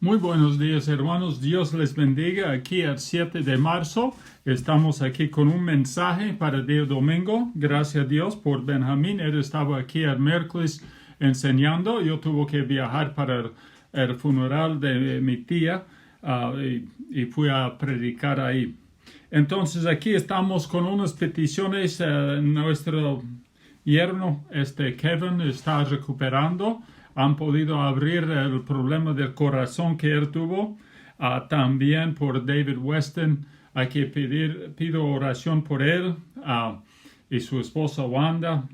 Muy buenos días, hermanos. Dios les bendiga. Aquí el 7 de marzo estamos aquí con un mensaje para el día domingo. Gracias a Dios por Benjamín. Él estaba aquí el miércoles enseñando. Yo tuve que viajar para el funeral de mi tía y fui a predicar ahí. Entonces aquí estamos con unas peticiones. Nuestro yerno, Kevin, está recuperando. Han podido abrir el problema del corazón que él tuvo. También por David Weston hay que pido oración por él y su esposa Wanda.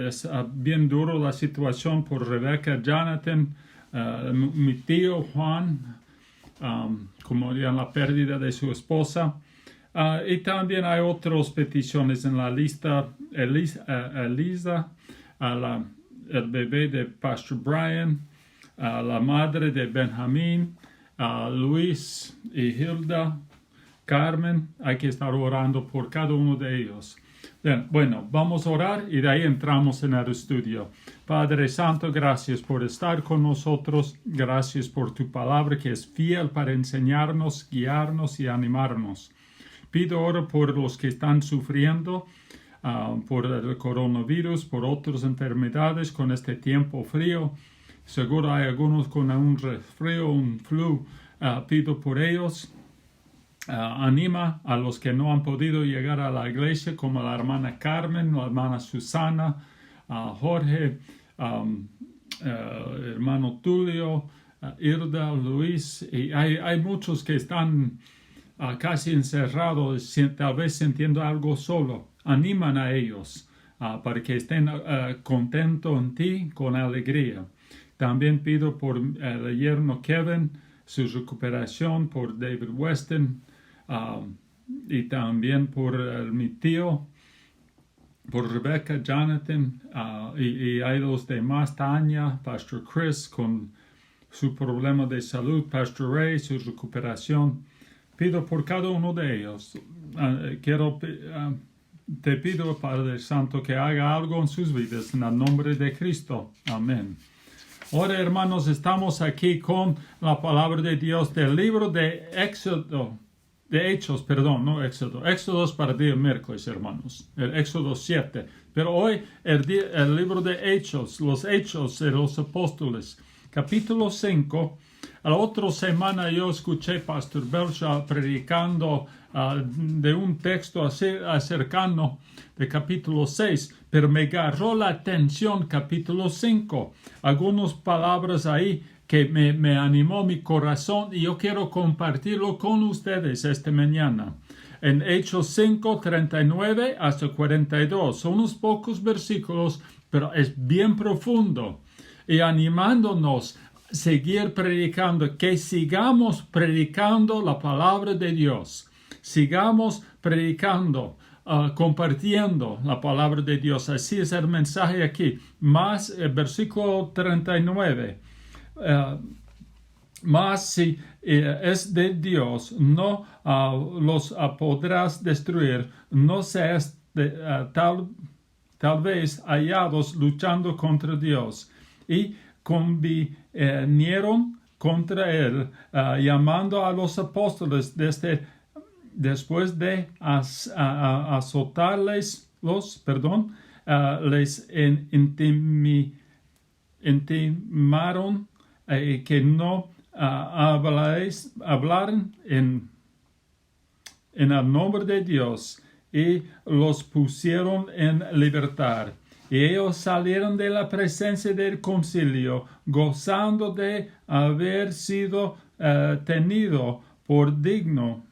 Es bien duro la situación por Rebecca, Jonathan, mi tío Juan, como dirían, la pérdida de su esposa. Y también hay otras peticiones en la lista. Elisa, el bebé de Pastor Brian, la madre de Benjamín, Luis y Hilda, Carmen. Hay que estar orando por cada uno de ellos. Bien, bueno, vamos a orar y de ahí entramos en el estudio. Padre Santo, gracias por estar con nosotros. Gracias por tu palabra que es fiel para enseñarnos, guiarnos y animarnos. Pido ahora por los que están sufriendo por el coronavirus, por otras enfermedades con este tiempo frío. Seguro hay algunos con un resfrío, un flu. Pido por ellos. Anima a los que no han podido llegar a la iglesia, como la hermana Carmen, la hermana Susana, Jorge, hermano Tulio, Irda, Luis. Y hay muchos que están casi encerrados, tal vez sintiendo algo solo. Animan a ellos para que estén contentos en ti con alegría. También pido por el yerno Kevin, su recuperación, por David Weston y también por mi tío, por Rebecca, Jonathan y hay los demás, Tanya, Pastor Chris con su problema de salud, Pastor Ray, su recuperación. Pido por cada uno de ellos. Te pido, Padre Santo, que haga algo en sus vidas, en el nombre de Cristo. Amén. Ahora, hermanos, estamos aquí con la palabra de Dios del libro de Éxodo, de Hechos, perdón, no Éxodo. Éxodo es para el día miércoles, hermanos. El Éxodo 7. Pero hoy el libro de Hechos, los Hechos de los Apóstoles, capítulo 5. La otra semana yo escuché a Pastor Belcha predicando de un texto cercano de capítulo 6, pero me agarró la atención capítulo 5. Algunas palabras ahí que me animó mi corazón y yo quiero compartirlo con ustedes esta mañana. En Hechos 5, 39 hasta 42. Son unos pocos versículos, pero es bien profundo. Y animándonos seguir predicando, que sigamos predicando la palabra de Dios, sigamos predicando, compartiendo la palabra de Dios. Así es el mensaje aquí. Más el versículo 39. Mas si es de Dios, no los podrás destruir, no seas tal vez hallados luchando contra Dios. Y convinieron contra él, llamando a los apóstoles después de azotarles, les intimaron que no hablaran en el nombre de Dios y los pusieron en libertad. Y ellos salieron de la presencia del concilio, gozando de haber sido tenidos por dignos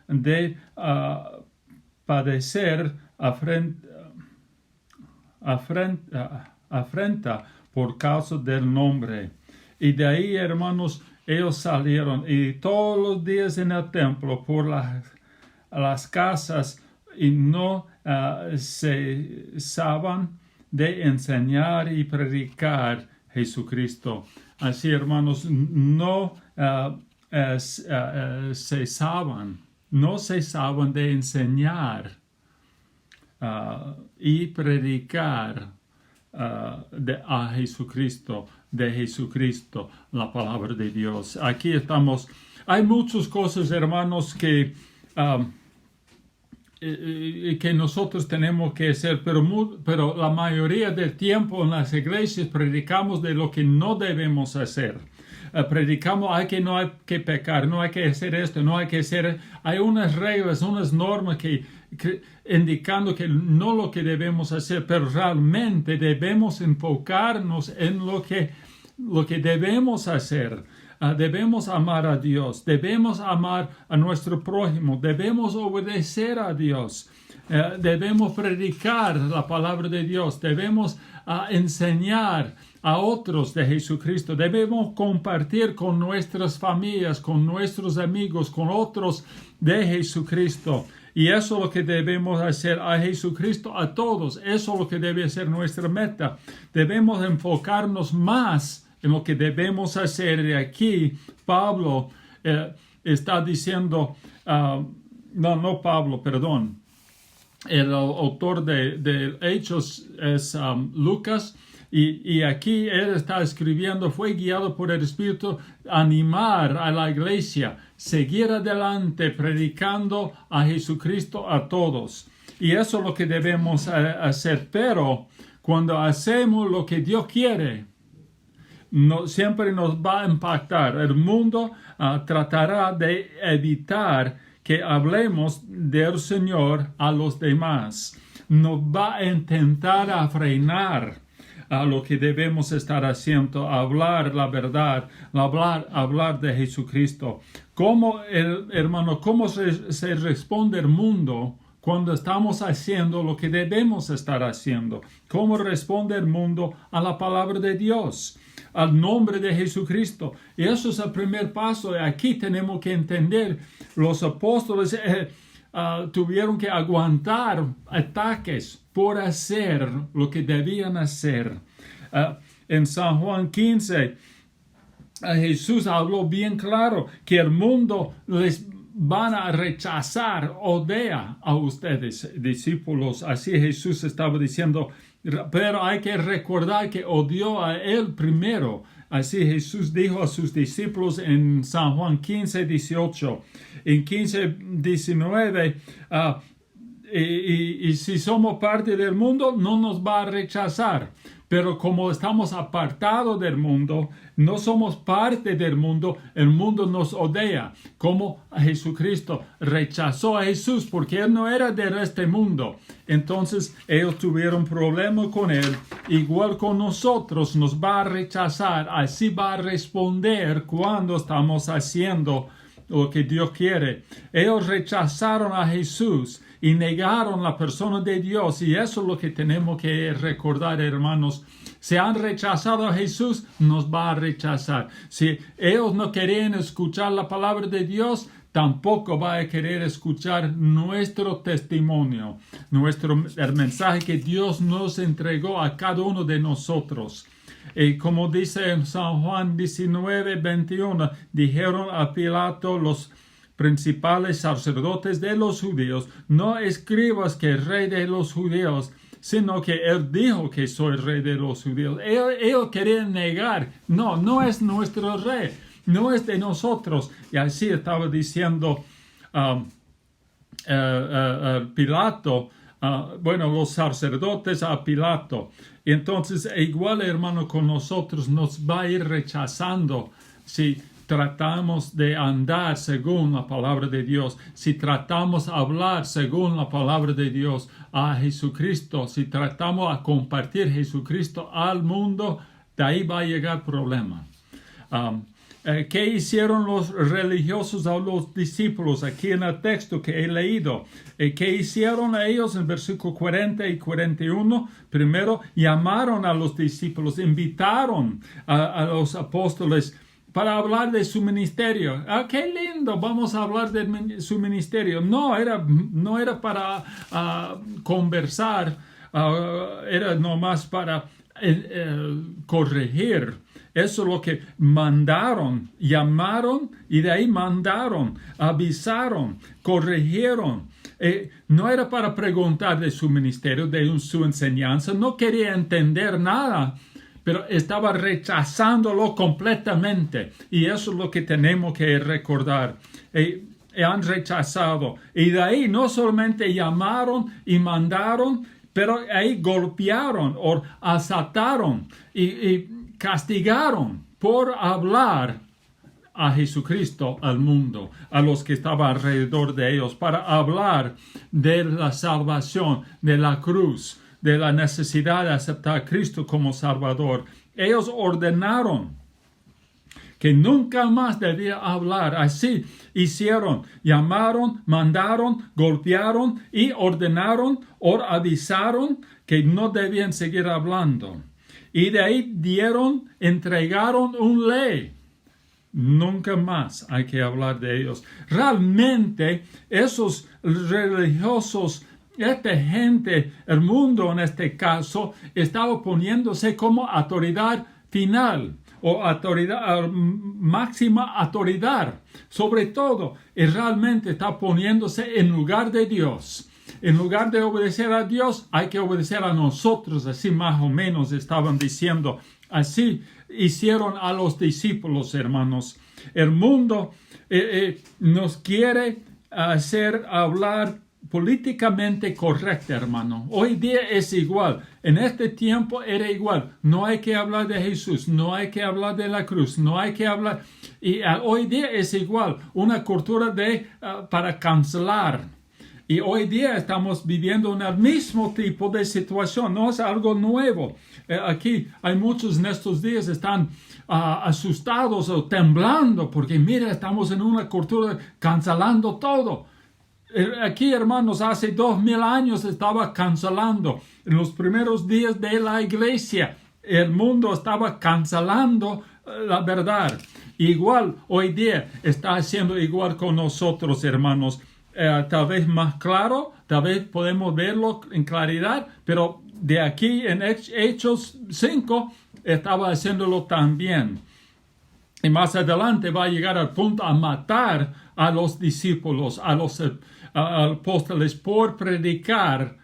de padecer afrenta por causa del nombre. Y de ahí, hermanos, ellos salieron y todos los días en el templo por las casas y no cesaban de enseñar y predicar Jesucristo. Así, hermanos, no cesaban de enseñar y predicar a Jesucristo, de Jesucristo, la palabra de Dios. Aquí estamos. Hay muchas cosas, hermanos, que nosotros tenemos que hacer, pero la mayoría del tiempo en las iglesias predicamos de lo que no debemos hacer. Predicamos no hay que pecar, no hay que hacer esto, no hay que hacer. Hay unas reglas, unas normas que indicando que no lo que debemos hacer, pero realmente debemos enfocarnos en lo que debemos hacer. Debemos amar a Dios, debemos amar a nuestro prójimo, debemos obedecer a Dios, debemos predicar la palabra de Dios, debemos enseñar a otros de Jesucristo, debemos compartir con nuestras familias, con nuestros amigos, con otros de Jesucristo. Y eso es lo que debemos hacer, a Jesucristo, a todos. Eso es lo que debe ser nuestra meta. Debemos enfocarnos más en lo que debemos hacer. Y aquí Pablo está diciendo, no Pablo, perdón. El autor de Hechos es Lucas. Y aquí él está escribiendo, fue guiado por el Espíritu, animar a la iglesia, seguir adelante predicando a Jesucristo a todos. Y eso es lo que debemos hacer. Pero cuando hacemos lo que Dios quiere, siempre nos va a impactar. El mundo tratará de evitar que hablemos del Señor a los demás. Nos va a intentar frenar a lo que debemos estar haciendo, hablar la verdad, hablar de Jesucristo. Hermano, ¿cómo se responde el mundo cuando estamos haciendo lo que debemos estar haciendo? ¿Cómo responde el mundo a la palabra de Dios, al nombre de Jesucristo? Y eso es el primer paso. Aquí tenemos que entender, los apóstoles tuvieron que aguantar ataques por hacer lo que debían hacer. En San Juan 15, Jesús habló bien claro que el mundo les van a rechazar, odia a ustedes, discípulos. Así Jesús estaba diciendo, pero hay que recordar que odió a él primero. Así Jesús dijo a sus discípulos en San Juan 15, 18. En 15, 19, y si somos parte del mundo, no nos va a rechazar. Pero como estamos apartados del mundo, no somos parte del mundo, el mundo nos odia. Como Jesucristo rechazó a Jesús porque él no era de este mundo. Entonces ellos tuvieron problemas con él. Igual con nosotros nos va a rechazar. Así va a responder cuando estamos haciendo lo que Dios quiere. Ellos rechazaron a Jesús y negaron la persona de Dios, y eso es lo que tenemos que recordar, hermanos. Si han rechazado a Jesús, nos va a rechazar. Si ellos no querían escuchar la palabra de Dios, tampoco va a querer escuchar nuestro testimonio, el mensaje que Dios nos entregó a cada uno de nosotros. Y como dice en San Juan 19, 21, dijeron a Pilato los principales sacerdotes de los judíos, no escribas que el rey de los judíos, sino que él dijo que soy rey de los judíos. Ellos querían negar, no es nuestro rey, no es de nosotros. Y así estaba diciendo Pilato, los sacerdotes a Pilato. Y entonces, igual, hermano, con nosotros nos va a ir rechazando si tratamos de andar según la palabra de Dios, si tratamos de hablar según la palabra de Dios a Jesucristo, si tratamos de compartir Jesucristo al mundo, de ahí va a llegar problema. ¿Qué hicieron los religiosos a los discípulos? Aquí en el texto que he leído. ¿Qué hicieron a ellos en versículo 40 y 41? Primero, llamaron a los discípulos, invitaron a los apóstoles para hablar de su ministerio. ¡Qué lindo! Vamos a hablar de su ministerio. No era para conversar, era nomás para corregir Eso es lo que mandaron, llamaron y de ahí mandaron, avisaron, corrigieron. No era para preguntar de su ministerio, de su enseñanza, no quería entender nada, pero estaba rechazándolo completamente. Y eso es lo que tenemos que recordar. Han rechazado. Y de ahí no solamente llamaron y mandaron, pero ahí golpearon o asaltaron y castigaron por hablar a Jesucristo al mundo, a los que estaban alrededor de ellos, para hablar de la salvación, de la cruz, de la necesidad de aceptar a Cristo como Salvador. Ellos ordenaron que nunca más debía hablar. Así hicieron, llamaron, mandaron, golpearon y ordenaron o avisaron que no debían seguir hablando. Y de ahí entregaron una ley. Nunca más hay que hablar de ellos. Realmente esos religiosos, esta gente, el mundo en este caso, estaba poniéndose como autoridad final o autoridad, máxima autoridad sobre todo, y realmente está poniéndose en lugar de Dios. En lugar de obedecer a Dios, hay que obedecer a nosotros, así más o menos estaban diciendo. Así hicieron a los discípulos, hermanos. El mundo nos quiere hacer hablar políticamente correcto, hermano. Hoy día es igual. En este tiempo era igual. No hay que hablar de Jesús. No hay que hablar de la cruz. No hay que hablar. Y hoy día es igual. Una cultura para cancelar. Y hoy día estamos viviendo en el mismo tipo de situación. No es algo nuevo. Aquí hay muchos en estos días están asustados o temblando porque, mira, estamos en una cultura cancelando todo. Aquí, hermanos, hace 2000 años estaba cancelando. En los primeros días de la iglesia, el mundo estaba cancelando la verdad. Igual, hoy día está haciendo igual con nosotros, hermanos. Tal vez más claro, tal vez podemos verlo en claridad, pero de aquí en Hechos 5 estaba haciéndolo también. Y más adelante va a llegar al punto a matar a los discípulos, a los apóstoles por predicar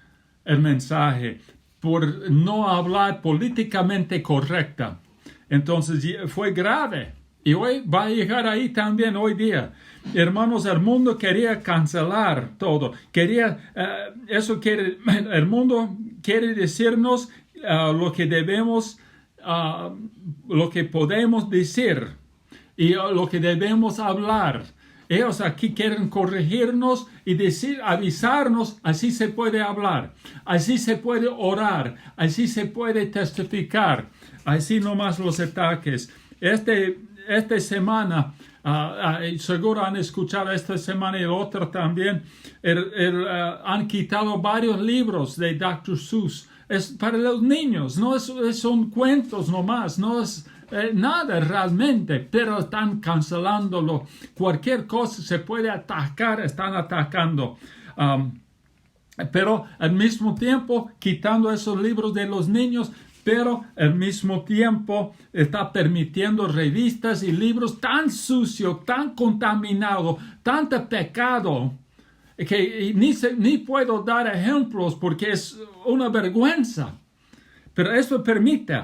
el mensaje, por no hablar políticamente correcta. Entonces fue grave. Y hoy va a llegar ahí también hoy día. Hermanos, el mundo quería cancelar todo. El mundo quiere decirnos lo que debemos, lo que podemos decir y lo que debemos hablar. Ellos aquí quieren corregirnos y avisarnos, así se puede hablar, así se puede orar, así se puede testificar, así nomás los ataques. Esta semana, seguro han escuchado esta semana y la otra también, han quitado varios libros de Dr. Seuss. Es para los niños, no son cuentos nomás, no es nada realmente, pero están cancelándolo. Cualquier cosa se puede atacar, están atacando. Pero al mismo tiempo, quitando esos libros de los niños, pero al mismo tiempo está permitiendo revistas y libros tan sucios, tan contaminados, tanto pecado, que ni puedo dar ejemplos porque es una vergüenza. Pero eso permite,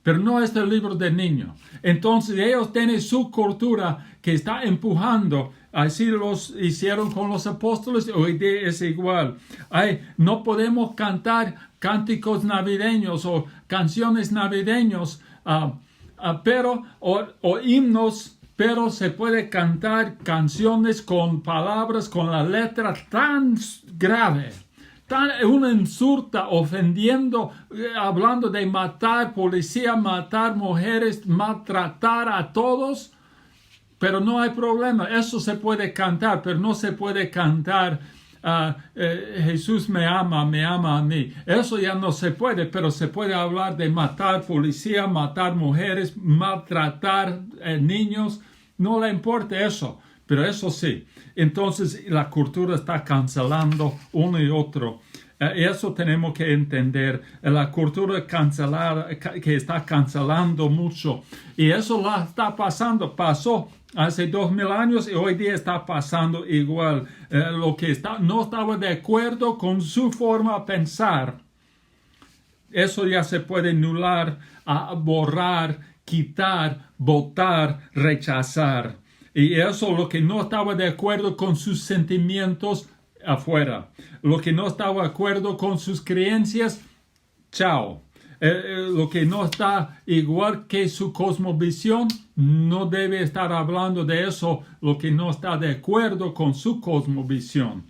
pero no es el libro de niños. Entonces ellos tienen su cultura que está empujando. Así los hicieron con los apóstoles, hoy día es igual. No podemos cantar cánticos navideños o canciones navideños, o himnos, pero se puede cantar canciones con palabras, con la letra tan grave, una insulta, ofendiendo, hablando de matar policía, matar mujeres, maltratar a todos. Pero no hay problema, eso se puede cantar, pero no se puede cantar Jesús me ama a mí. Eso ya no se puede, pero se puede hablar de matar policía, matar mujeres, maltratar niños. No le importa eso, pero eso sí. Entonces la cultura está cancelando uno y otro. Eso tenemos que entender. La cultura cancelada, que está cancelando mucho. Y eso la está pasando. Pasó hace 2000 años y hoy día está pasando igual. Lo que no estaba de acuerdo con su forma de pensar, eso ya se puede anular, borrar, quitar, votar, rechazar. Y eso, lo que no estaba de acuerdo con sus sentimientos, afuera. Lo que no estaba de acuerdo con sus creencias, chao. Lo que no está igual que su cosmovisión, no debe estar hablando de eso, lo que no está de acuerdo con su cosmovisión.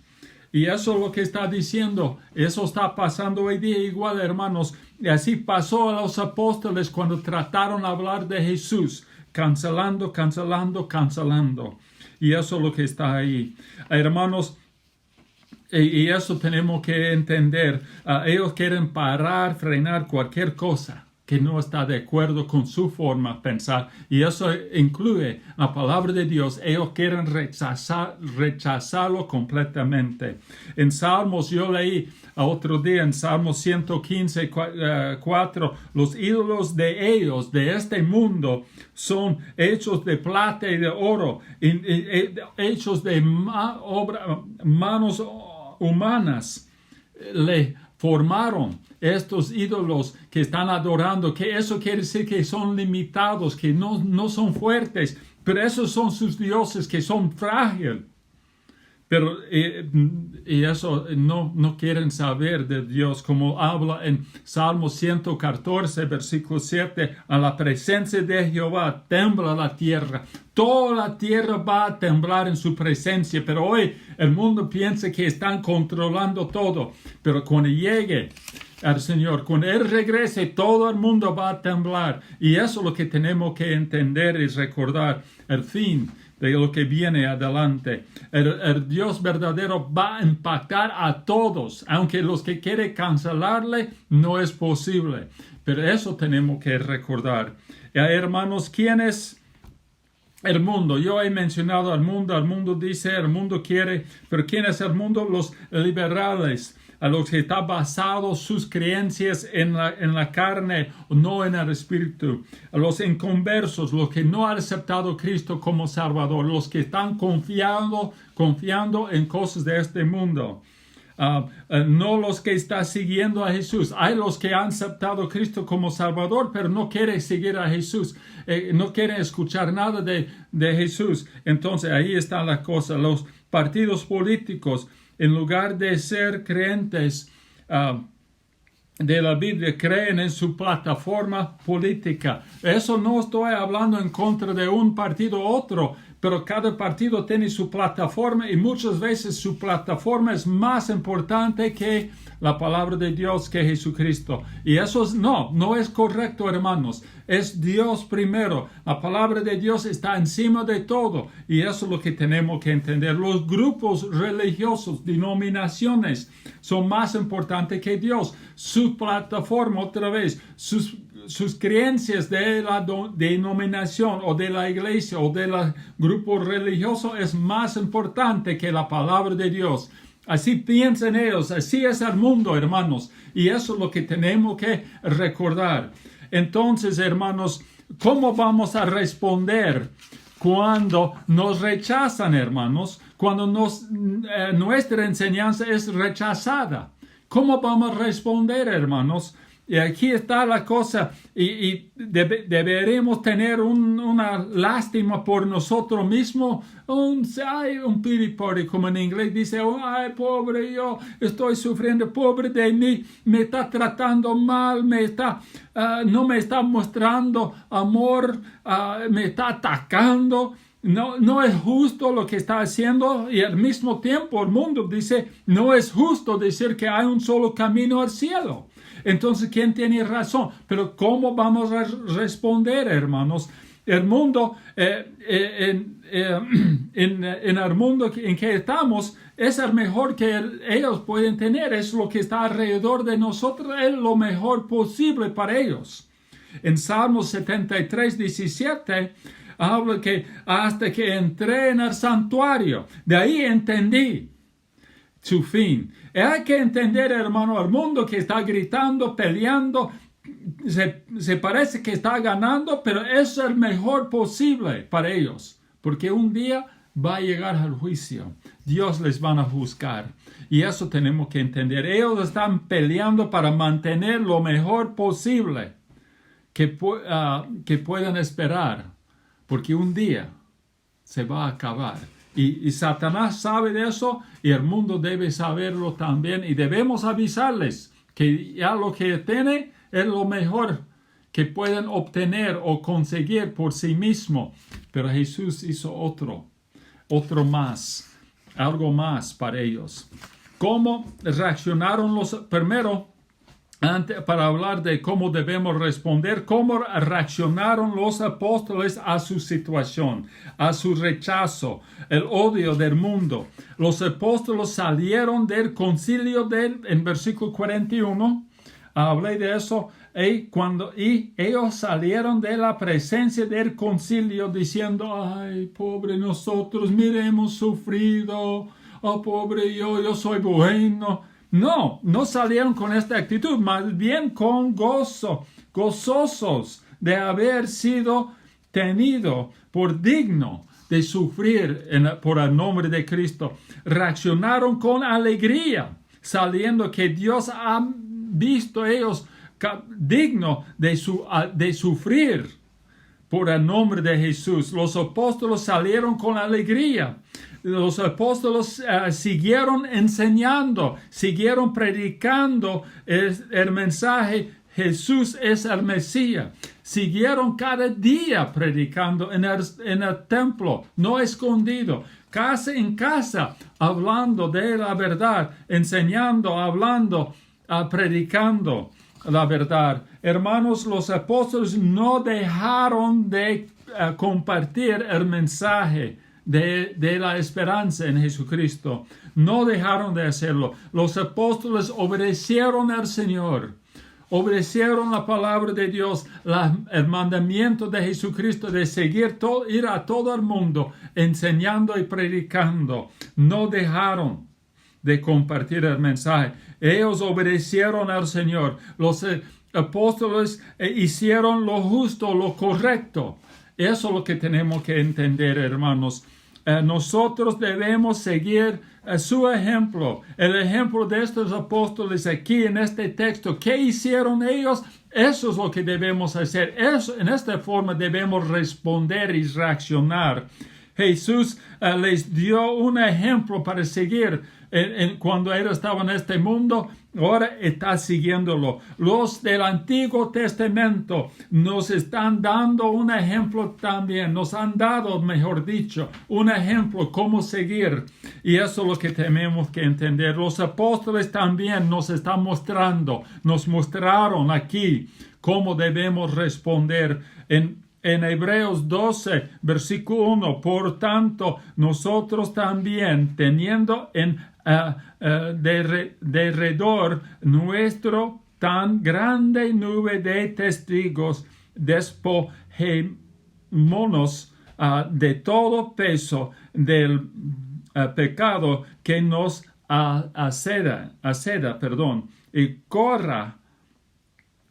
Y eso es lo que está diciendo. Eso está pasando hoy día igual, hermanos. Y así pasó a los apóstoles cuando trataron de hablar de Jesús. Cancelando, cancelando, cancelando. Y eso es lo que está ahí. Hermanos, y eso tenemos que entender. Ellos quieren parar, frenar cualquier cosa que no está de acuerdo con su forma de pensar. Y eso incluye la palabra de Dios. Ellos quieren rechazarlo completamente. En Salmos, yo leí otro día en Salmos 115, 4, los ídolos de ellos, de este mundo, son hechos de plata y de oro, hechos de manos humanas. Le formaron estos ídolos que están adorando, que eso quiere decir que son limitados, que no son fuertes, pero esos son sus dioses que son frágiles. Pero y eso no quieren saber de Dios, como habla en Salmo 114, versículo 7, a la presencia de Jehová tembla la tierra. Toda la tierra va a temblar en su presencia, pero hoy el mundo piensa que están controlando todo. Pero cuando llegue al Señor, cuando Él regrese, todo el mundo va a temblar. Y eso es lo que tenemos que entender y recordar, el fin de lo que viene adelante. El Dios verdadero va a impactar a todos, aunque los que quieren cancelarle no es posible. Pero eso tenemos que recordar. Hermanos, ¿quién es el mundo? Yo he mencionado al mundo dice, el mundo quiere, pero ¿quién es el mundo? Los liberales, a los que están basados sus creencias en la carne, no en el espíritu. A los inconversos, los que no han aceptado a Cristo como Salvador, los que están confiando en cosas de este mundo. No los que están siguiendo a Jesús. Hay los que han aceptado a Cristo como Salvador, pero no quieren seguir a Jesús. No quieren escuchar nada de Jesús. Entonces ahí está la cosa. Los partidos políticos, en lugar de ser creyentes de la Biblia, creen en su plataforma política. Eso no estoy hablando en contra de un partido u otro, pero cada partido tiene su plataforma y muchas veces su plataforma es más importante que la palabra de Dios, que Jesucristo. Y eso no es correcto, hermanos. Es Dios primero. La palabra de Dios está encima de todo. Y eso es lo que tenemos que entender. Los grupos religiosos, denominaciones, son más importantes que Dios. Su plataforma, otra vez, sus creencias de la denominación o de la iglesia o del grupo religioso es más importante que la palabra de Dios. Así piensan ellos, así es el mundo, hermanos, y eso es lo que tenemos que recordar. Entonces, hermanos, ¿cómo vamos a responder cuando nos rechazan, hermanos? Cuando nuestra enseñanza es rechazada. ¿Cómo vamos a responder, hermanos? Y aquí está la cosa, y deberemos tener una lástima por nosotros mismos, un pity party, como en inglés dice, ay, pobre, yo estoy sufriendo, pobre de mí, me está tratando mal, no me está mostrando amor, me está atacando. No es justo lo que está haciendo, y al mismo tiempo el mundo dice, no es justo decir que hay un solo camino al cielo. Entonces, ¿quién tiene razón? Pero ¿cómo vamos a responder, hermanos? El mundo, en el mundo en que estamos, es el mejor que ellos pueden tener. Es lo que está alrededor de nosotros, es lo mejor posible para ellos. En Salmos 73, 17, habla que hasta que entré en el santuario, de ahí entendí su fin. Y hay que entender, hermano, el mundo que está gritando, peleando, se parece que está ganando, pero es el mejor posible para ellos, porque un día va a llegar al juicio. Dios les va a juzgar. Y eso tenemos que entender. Ellos están peleando para mantener lo mejor posible que puedan esperar, porque un día se va a acabar. Y Satanás sabe de eso, y el mundo debe saberlo también, y debemos avisarles que ya lo que tiene es lo mejor que pueden obtener o conseguir por sí mismo. Pero Jesús hizo otro más, algo más para ellos. ¿Cómo reaccionaron primero, para hablar de cómo debemos responder, cómo reaccionaron los apóstoles a su situación, a su rechazo, el odio del mundo? Los apóstoles salieron del concilio en versículo 41, hablé de eso, y ellos salieron de la presencia del concilio diciendo, ay, pobre nosotros, mire, hemos sufrido, oh, pobre yo soy bueno. No salieron con esta actitud, más bien con gozo, gozosos de haber sido tenido por digno de sufrir por el nombre de Cristo. Reaccionaron con alegría, sabiendo que Dios ha visto ellos digno de sufrir por el nombre de Jesús. Los apóstoles salieron con alegría. Los apóstoles siguieron enseñando, siguieron predicando el mensaje, Jesús es el Mesías. Siguieron cada día predicando en el templo, no escondido, casa en casa, hablando de la verdad, enseñando, hablando, predicando la verdad. Hermanos, los apóstoles no dejaron de compartir el mensaje de la esperanza en Jesucristo. No dejaron de hacerlo. Los apóstoles obedecieron al Señor, obedecieron la palabra de Dios, el mandamiento de Jesucristo de ir a todo el mundo enseñando y predicando. No dejaron de compartir el mensaje. Ellos obedecieron al Señor. Los apóstoles hicieron lo justo, lo correcto. Eso es lo que tenemos que entender, hermanos. Nosotros debemos seguir su ejemplo, el ejemplo de estos apóstoles aquí en este texto. ¿Qué hicieron ellos? Eso es lo que debemos hacer. En esta forma debemos responder y reaccionar. Jesús les dio un ejemplo para seguir cuando él estaba en este mundo. Ahora está siguiéndolo. Los del Antiguo Testamento nos están dando un ejemplo también. Nos han dado, mejor dicho, un ejemplo cómo seguir. Y eso es lo que tenemos que entender. Los apóstoles también nos están mostrando, nos mostraron aquí cómo debemos responder en Hebreos 12, versículo 1, por tanto, nosotros también, teniendo derredor nuestro tan grande nube de testigos, despojémonos de todo peso del pecado que nos aseda, y corra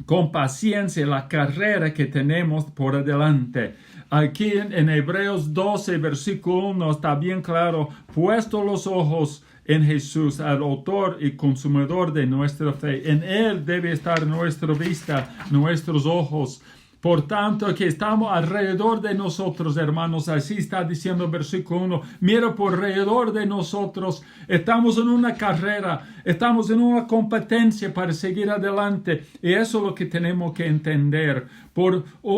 con paciencia la carrera que tenemos por delante. Aquí en Hebreos 12, versículo 1, está bien claro, puesto los ojos en Jesús, al autor y consumador de nuestra fe. En Él debe estar nuestra vista, nuestros ojos. Por tanto, que estamos alrededor de nosotros, hermanos, así está diciendo el versículo 1, mira por alrededor de nosotros, estamos en una carrera, estamos en una competencia para seguir adelante, y eso es lo que tenemos que entender.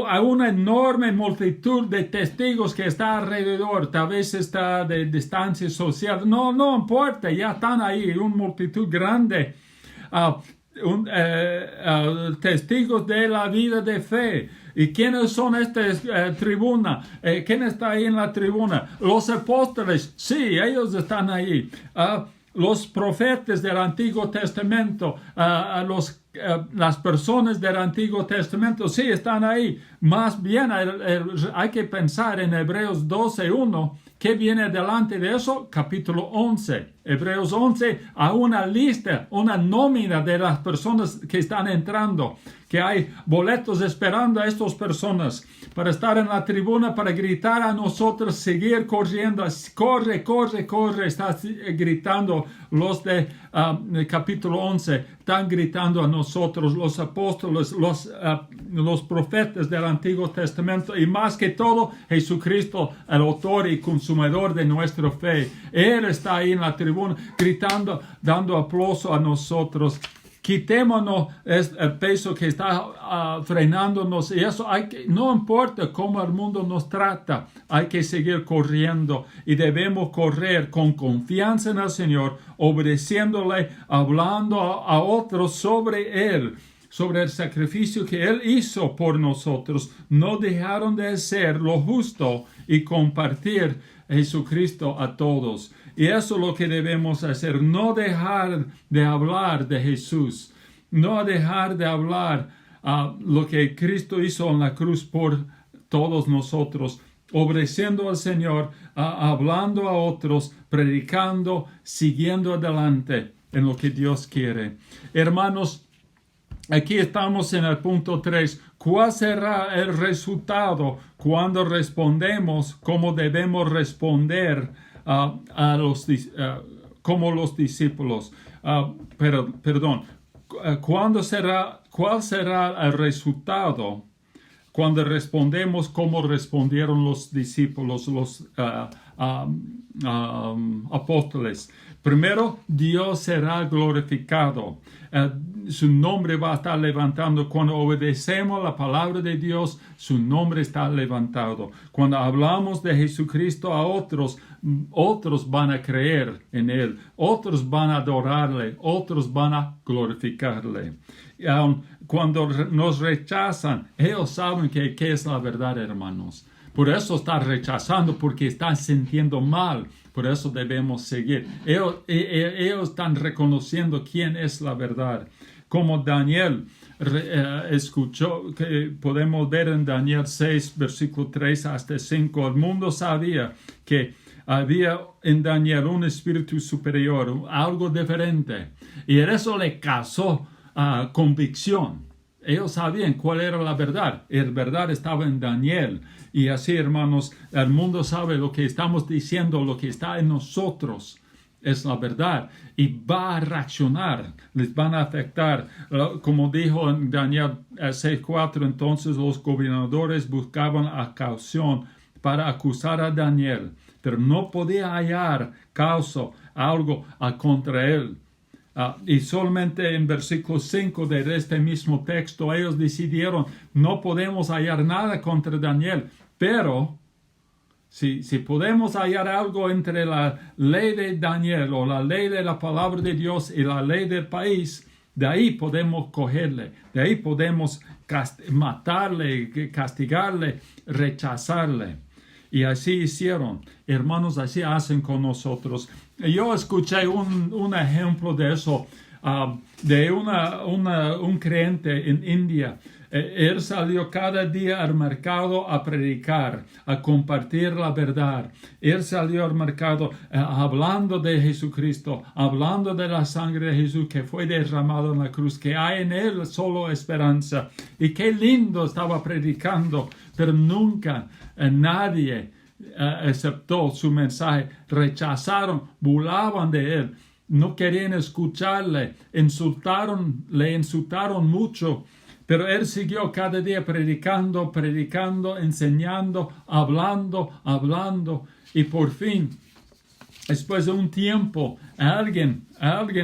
A una enorme multitud de testigos que está alrededor, tal vez está de distancia social, no importa, ya están ahí, una multitud grande. Testigos de la vida de fe. ¿Y quiénes son esta tribuna? ¿Quién está ahí en la tribuna? Los apóstoles, sí, ellos están ahí. Los profetas del Antiguo Testamento, las personas del Antiguo Testamento, sí, están ahí. Más bien hay que pensar en Hebreos 12:1 ¿Qué viene delante de eso? Capítulo 11. Hebreos 11, a una lista, una nómina de las personas que están entrando, que hay boletos esperando a estas personas para estar en la tribuna, para gritar a nosotros, seguir corriendo, corre, corre, corre, está gritando los de capítulo 11, están gritando a nosotros, los apóstoles, los profetas del Antiguo Testamento, y más que todo, Jesucristo, el autor y consumador de nuestra fe. Él está ahí en la tribuna gritando, dando aplauso a nosotros. Quitémonos el peso que está frenándonos, y eso no importa cómo el mundo nos trata, hay que seguir corriendo, y debemos correr con confianza en el Señor, obedeciéndole, hablando a otros sobre Él, sobre el sacrificio que Él hizo por nosotros. No dejaron de hacer lo justo y compartir Jesucristo a todos. Y eso es lo que debemos hacer, no dejar de hablar de Jesús, no dejar de hablar lo que Cristo hizo en la cruz por todos nosotros, obedeciendo al Señor, hablando a otros, predicando, siguiendo adelante en lo que Dios quiere. Hermanos, aquí estamos en el punto 3. ¿Cuál será el resultado cuando respondemos como debemos responder como los discípulos? Perdón. ¿Cuál será el resultado cuando respondemos como respondieron los discípulos, los apóstoles? Primero, Dios será glorificado. Su nombre va a estar levantando. Cuando obedecemos la palabra de Dios, su nombre está levantado. Cuando hablamos de Jesucristo a otros, otros van a creer en Él. Otros van a adorarle. Otros van a glorificarle. Cuando nos rechazan, ellos saben qué es la verdad, hermanos. Por eso están rechazando, porque están sintiendo mal. Por eso debemos seguir. Ellos están reconociendo quién es la verdad. Como Daniel escuchó, que podemos ver en Daniel 6, versículo 3 hasta 5. El mundo sabía que había en Daniel un espíritu superior, algo diferente. Y eso le causó convicción. Ellos sabían cuál era la verdad. La verdad estaba en Daniel. Y así, hermanos, el mundo sabe lo que estamos diciendo, lo que está en nosotros es la verdad. Y va a reaccionar, les van a afectar. Como dijo en Daniel 6:4, entonces los gobernadores buscaban ocasión para acusar a Daniel, pero no podía hallar causa, algo contra él. Y solamente en versículo 5 de este mismo texto ellos decidieron, no podemos hallar nada contra Daniel, pero si podemos hallar algo entre la ley de Daniel o la ley de la palabra de Dios y la ley del país, de ahí podemos cogerle, de ahí podemos matarle, castigarle, rechazarle. Y así hicieron. Hermanos, así hacen con nosotros. Yo escuché un ejemplo de eso, de un creyente en India. Él salió cada día al mercado a predicar, a compartir la verdad. Él salió al mercado hablando de Jesucristo, hablando de la sangre de Jesús que fue derramado en la cruz, que hay en él solo esperanza. Y qué lindo estaba predicando, pero nunca nadie aceptó su mensaje. Rechazaron, burlaban de él, no querían escucharle, le insultaron mucho. Pero él siguió cada día predicando, enseñando, hablando. Y por fin, después de un tiempo, alguien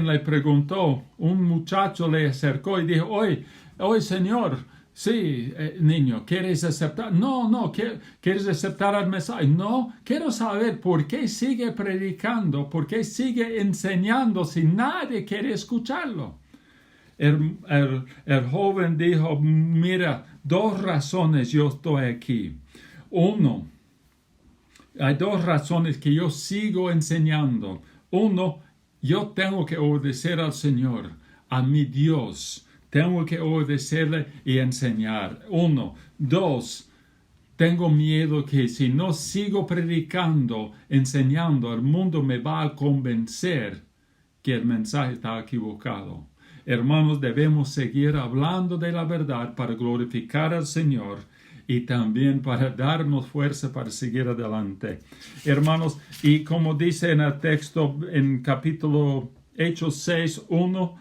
le preguntó, un muchacho le acercó y dijo, hoy Señor, sí, niño, ¿quieres aceptar? No, ¿quieres aceptar el mensaje? No, quiero saber por qué sigue predicando, por qué sigue enseñando si nadie quiere escucharlo. El joven dijo, mira, 2 razones yo estoy aquí. Hay 2 razones que yo sigo enseñando. 1, yo tengo que obedecer al Señor, a mi Dios. Tengo que obedecerle y enseñar. 1. 2, Tengo miedo que si no sigo predicando, enseñando, el mundo me va a convencer que el mensaje está equivocado. Hermanos, debemos seguir hablando de la verdad para glorificar al Señor y también para darnos fuerza para seguir adelante. Hermanos, y como dice en el texto, en capítulo Hechos 6:1,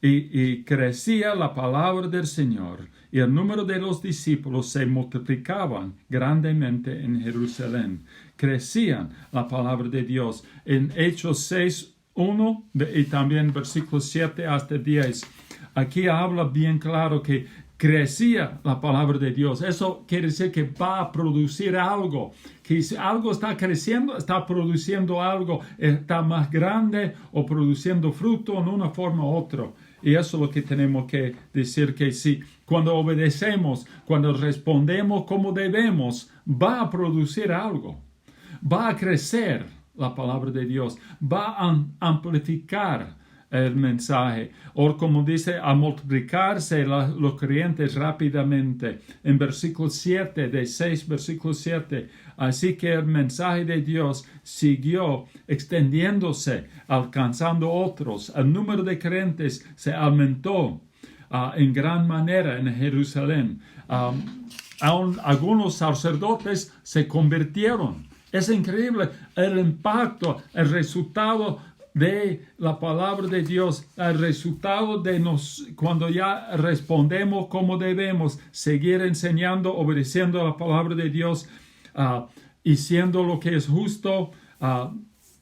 y crecía la palabra del Señor, y el número de los discípulos se multiplicaban grandemente en Jerusalén. Crecían la palabra de Dios. En Hechos 6:1 y también versículos 7 hasta 10. Aquí habla bien claro que crecía la palabra de Dios. Eso quiere decir que va a producir algo. Que si algo está creciendo, está produciendo algo, está más grande o produciendo fruto en una forma u otra. Y eso es lo que tenemos que decir, que si cuando obedecemos, cuando respondemos como debemos, va a producir algo. Va a crecer la palabra de Dios. Va a amplificar el mensaje, o como dice, a multiplicarse los creyentes rápidamente. En versículo 7, de 6, versículo 7, así que el mensaje de Dios siguió extendiéndose, alcanzando otros. El número de creyentes se aumentó en gran manera en Jerusalén. Aún algunos sacerdotes se convirtieron. Es increíble el impacto, el resultado de la palabra de Dios, el resultado de cuando ya respondemos como debemos, seguir enseñando, obedeciendo a la palabra de Dios, y siendo lo que es justo,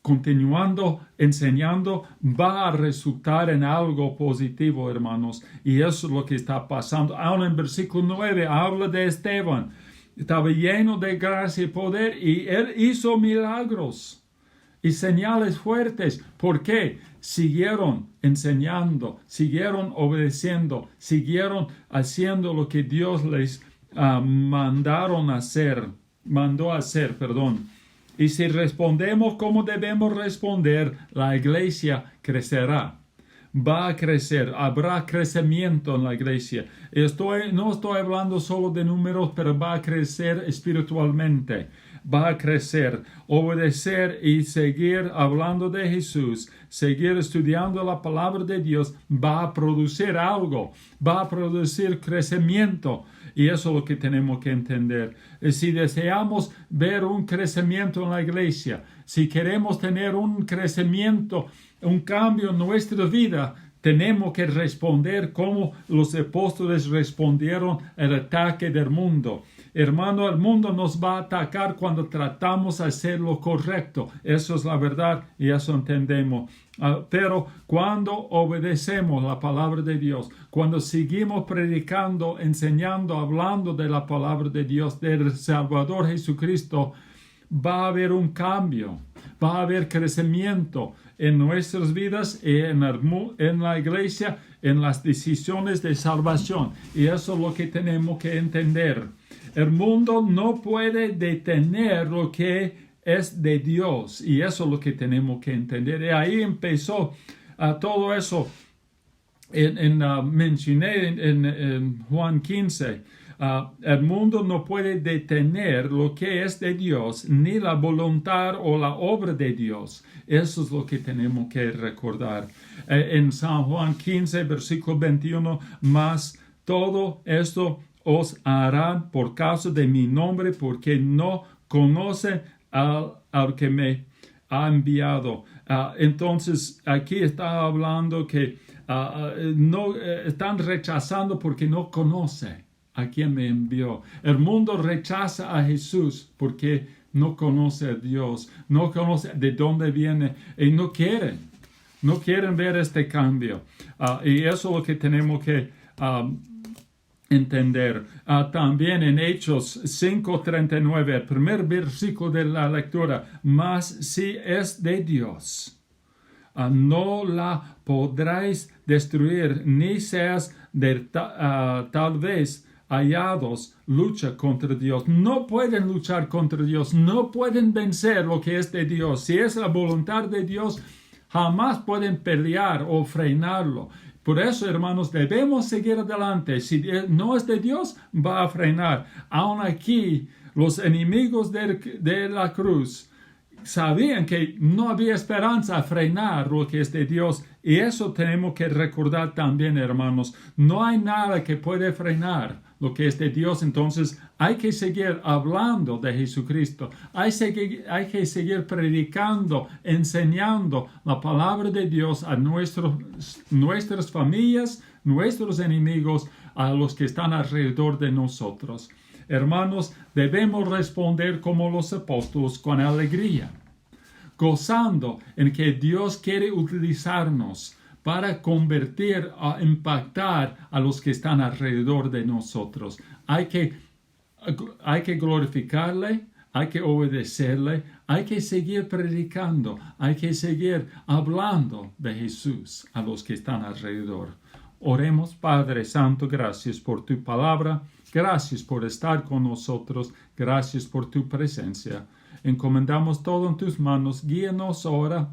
continuando, enseñando, va a resultar en algo positivo, hermanos. Y eso es lo que está pasando. Aún en versículo 9 habla de Esteban. Estaba lleno de gracia y poder y él hizo milagros y señales fuertes. ¿Por qué? Siguieron enseñando, siguieron obedeciendo, siguieron haciendo lo que Dios les mandó hacer. Y si respondemos como debemos responder, la iglesia crecerá. Va a crecer, habrá crecimiento en la iglesia. No estoy hablando solo de números, pero va a crecer espiritualmente. Va a crecer, obedecer y seguir hablando de Jesús, seguir estudiando la palabra de Dios, va a producir algo, va a producir crecimiento. Y eso es lo que tenemos que entender. Si deseamos ver un crecimiento en la iglesia, si queremos tener un crecimiento, un cambio en nuestra vida, tenemos que responder como los apóstoles respondieron al ataque del mundo. Hermano, el mundo nos va a atacar cuando tratamos de hacer lo correcto. Eso es la verdad y eso entendemos. Pero cuando obedecemos la palabra de Dios, cuando seguimos predicando, enseñando, hablando de la palabra de Dios, del Salvador Jesucristo, va a haber un cambio, va a haber crecimiento en nuestras vidas y en la iglesia, en las decisiones de salvación. Y eso es lo que tenemos que entender. El mundo no puede detener lo que es de Dios. Y eso es lo que tenemos que entender. Y ahí empezó todo eso. Mencioné en Juan 15. El mundo no puede detener lo que es de Dios, ni la voluntad o la obra de Dios. Eso es lo que tenemos que recordar. En San Juan 15, versículo 21, mas todo esto os harán por causa de mi nombre, porque no conocen al que me ha enviado. Entonces, aquí está hablando que no están rechazando porque no conoce a quien me envió. El mundo rechaza a Jesús porque no conoce a Dios, no conoce de dónde viene y no quieren ver este cambio. Y eso es lo que tenemos que entender. También en Hechos 5:39, el primer versículo de la lectura, mas si es de Dios, no la podráis destruir, ni seas tal vez hallados lucha contra Dios. No pueden luchar contra Dios, no pueden vencer lo que es de Dios. Si es la voluntad de Dios, jamás pueden pelear o frenarlo. Por eso, hermanos, debemos seguir adelante. Si no es de Dios, va a frenar. Aún aquí, los enemigos de la cruz sabían que no había esperanza a frenar lo que es de Dios. Y eso tenemos que recordar también, hermanos. No hay nada que puede frenar lo que es de Dios. Entonces hay que seguir hablando de Jesucristo. Hay que seguir predicando, enseñando la palabra de Dios a nuestras familias, nuestros enemigos, a los que están alrededor de nosotros. Hermanos, debemos responder como los apóstoles con alegría, gozando en que Dios quiere utilizarnos para convertir, a impactar a los que están alrededor de nosotros. Hay que glorificarle, hay que obedecerle, hay que seguir predicando, hay que seguir hablando de Jesús a los que están alrededor. Oremos. Padre Santo, gracias por tu palabra, gracias por estar con nosotros, gracias por tu presencia. Encomendamos todo en tus manos, guíanos ahora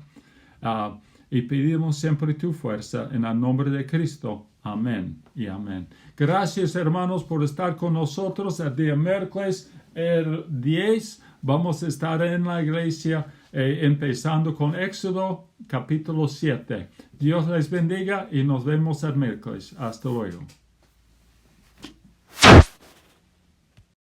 y pedimos siempre tu fuerza en el nombre de Cristo. Amén y amén. Gracias, hermanos, por estar con nosotros el día miércoles, el 10. Vamos a estar en la iglesia empezando con Éxodo capítulo 7. Dios les bendiga y nos vemos el miércoles. Hasta luego.